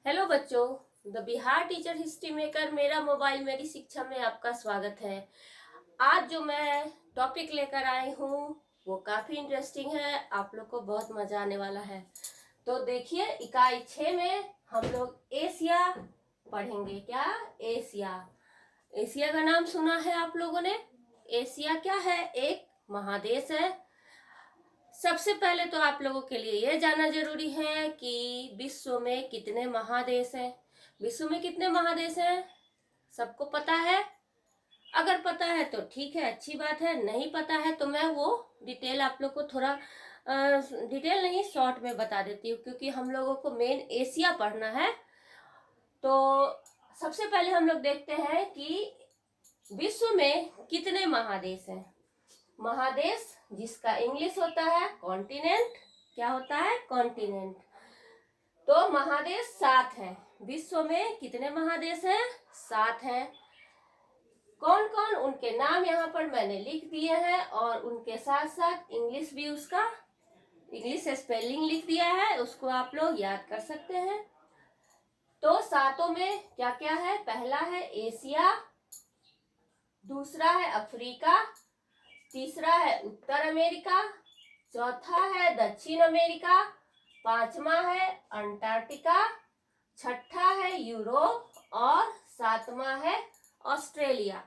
Hello बच्चों, the Bihar teacher history maker मेरा mobile मेरी शिक्षा में आपका स्वागत है। आज जो मैं टॉपिक लेकर आई हूँ वो काफ़ी इंटरेस्टिंग है, आप लोग को बहुत मज़ा आने वाला है। तो देखिए, इकाई 6 में हम लोग एशिया पढ़ेंगे। क्या? एशिया। एशिया का नाम सुना है आप लोगों ने? एशिया क्या है? एक महादेश है। सबसे पहले तो आप लोगों के लिए यह जानना जरूरी है कि विश्व में कितने महादेश हैं। विश्व में कितने महादेश हैं सबको पता है? अगर पता है तो ठीक है, अच्छी बात है। नहीं पता है तो मैं वो डिटेल आप लोग को थोड़ा डिटेल नहीं, शॉर्ट में बता देती हूँ, क्योंकि हम लोगों को मेन एशिया पढ़ना है। तो सबसे पहले हम लोग देखते हैं कि विश्व में कितने महादेश हैं। महादेश जिसका इंग्लिश होता है कॉन्टिनेंट। क्या होता है? कॉन्टिनेंट। तो महादेश 7 हैं। विश्व में कितने महादेश हैं? 7 हैं। कौन कौन, उनके नाम यहाँ पर मैंने लिख दिए हैं और उनके साथ साथ इंग्लिश भी, उसका इंग्लिश स्पेलिंग लिख दिया है, उसको आप लोग याद कर सकते हैं। तो सातों में क्या क्या है? पहला है एशिया, दूसरा है अफ्रीका, तीसरा है उत्तर अमेरिका, चौथा है दक्षिण अमेरिका, पांचवा है अंटार्कटिका, छठा है यूरोप और सातवां है ऑस्ट्रेलिया।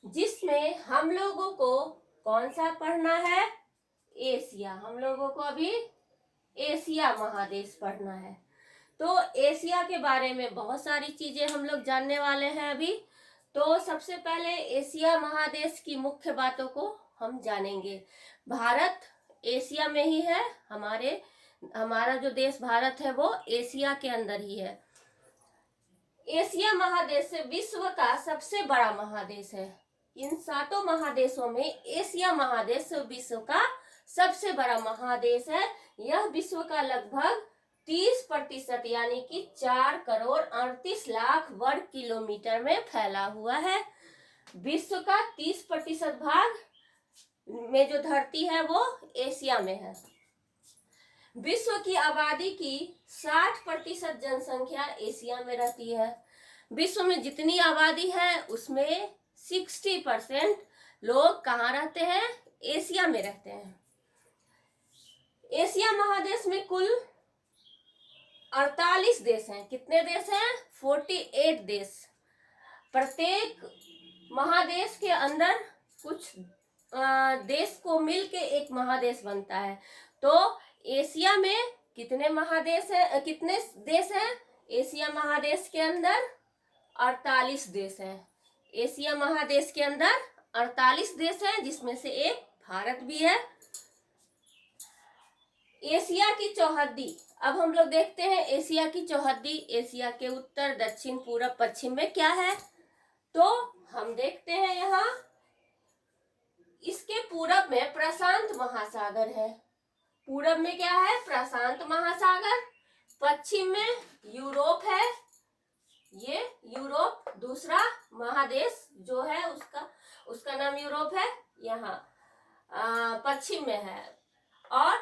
जिसमें हम लोगों को कौन सा पढ़ना है? एशिया। हम लोगों को अभी एशिया महादेश पढ़ना है। तो एशिया के बारे में बहुत सारी चीजें हम लोग जानने वाले हैं अभी। तो सबसे पहले एशिया महादेश की मुख्य बातों को हम जानेंगे। भारत एशिया में ही है। हमारा जो देश भारत है वो एशिया के अंदर ही है। एशिया महादेश विश्व का सबसे बड़ा महादेश है। इन सातों महादेशों में एशिया महादेश विश्व का सबसे बड़ा महादेश है। यह विश्व का लगभग 30% यानी कि 4,38,00,000 वर्ग किलोमीटर में फैला हुआ है। विश्व का 30% भाग में जो धरती है वो एशिया में है। विश्व की आबादी की 60% जनसंख्या एशिया में रहती है। विश्व में जितनी आबादी है उसमें 60% लोग कहाँ रहते हैं? एशिया में रहते हैं। एशिया महादेश में कुल 48 देश हैं। कितने देश हैं? 48 देश। प्रत्येक महादेश के अंदर कुछ देश को मिलके एक महादेश बनता है। तो एशिया में कितने महादेश हैं? कितने देश हैं एशिया महादेश के अंदर? 48 देश हैं। एशिया महादेश के अंदर 48 देश हैं, जिसमें से एक भारत भी है। एशिया की चौहद्दी, अब हम लोग देखते हैं एशिया की चौहद्दी। एशिया के उत्तर, दक्षिण, पूरब, पश्चिम में क्या है? तो हम देखते हैं यहाँ इसके पूरब में प्रशांत महासागर है। पूरब में क्या है? प्रशांत महासागर। पश्चिम में यूरोप है। ये यूरोप दूसरा महादेश जो है उसका नाम यूरोप है। यहाँ पश्चिम में है। और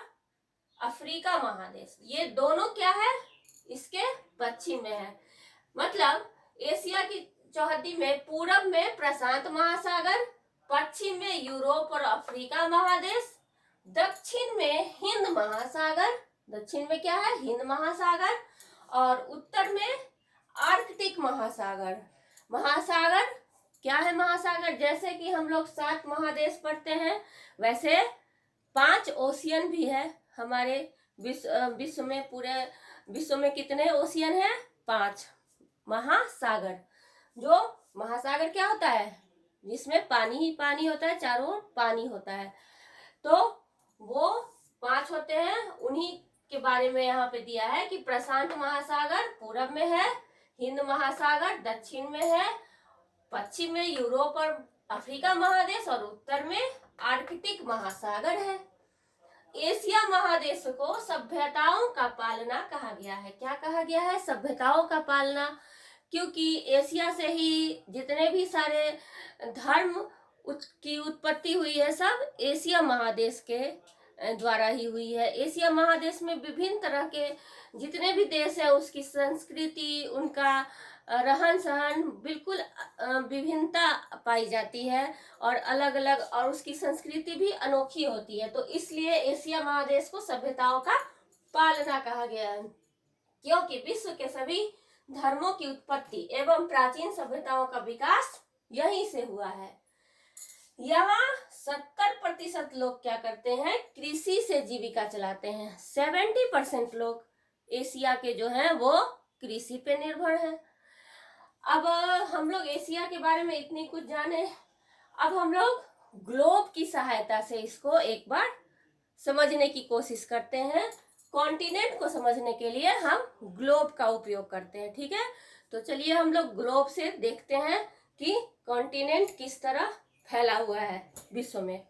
अफ्रीका महादेश, ये दोनों क्या है? इसके पश्चिम में है। मतलब एशिया की चौहद्दी में पूरब में प्रशांत महासागर, पश्चिम में यूरोप और अफ्रीका महादेश, दक्षिण में हिंद महासागर। दक्षिण में क्या है? हिंद महासागर। और उत्तर में आर्कटिक महासागर। महासागर क्या है? महासागर, जैसे कि हम लोग 7 महादेश पढ़ते हैं, वैसे 5 ओशियन भी है हमारे विश्व में। पूरे विश्व में कितने ओशियन हैं? 5 महासागर। जो महासागर क्या होता है? जिसमें पानी ही पानी होता है, चारों ओर पानी होता है। तो वो 5 होते हैं। उन्हीं के बारे में यहाँ पे दिया है कि प्रशांत महासागर पूरब में है, हिंद महासागर दक्षिण में है, पश्चिम में यूरोप और अफ्रीका महादेश और उत्तर में आर्कटिक महासागर है। एशिया महादेश को सभ्यताओं का पालना कहा गया है। क्या कहा गया है? सभ्यताओं का पालना। क्योंकि एशिया से ही जितने भी सारे धर्म की उत्पत्ति हुई है, सब एशिया महादेश के द्वारा ही हुई है। एशिया महादेश में विभिन्न तरह के जितने भी देश है उसकी संस्कृति, उनका रहन सहन बिल्कुल विभिन्नता पाई जाती है और अलग अलग, और उसकी संस्कृति भी अनोखी होती है। तो इसलिए एशिया महादेश को सभ्यताओं का पालना कहा गया है, क्योंकि विश्व के सभी धर्मों की उत्पत्ति एवं प्राचीन सभ्यताओं का विकास यहीं से हुआ है। यहाँ 70% लोग क्या करते हैं, कृषि से जीविका चलाते हैं। 70% लोग एशिया के जो हैं वो कृषि पे निर्भर हैं। अब हम लोग एशिया के बारे में इतनी कुछ जाने, अब हम लोग ग्लोब की सहायता से इसको एक बार समझने की कोशिश करते हैं। कॉन्टिनेंट को समझने के लिए हम ग्लोब का उपयोग करते हैं, ठीक है। तो चलिए हम लोग ग्लोब से देखते हैं कि कॉन्टिनेंट किस तरह फैला हुआ है विश्व में।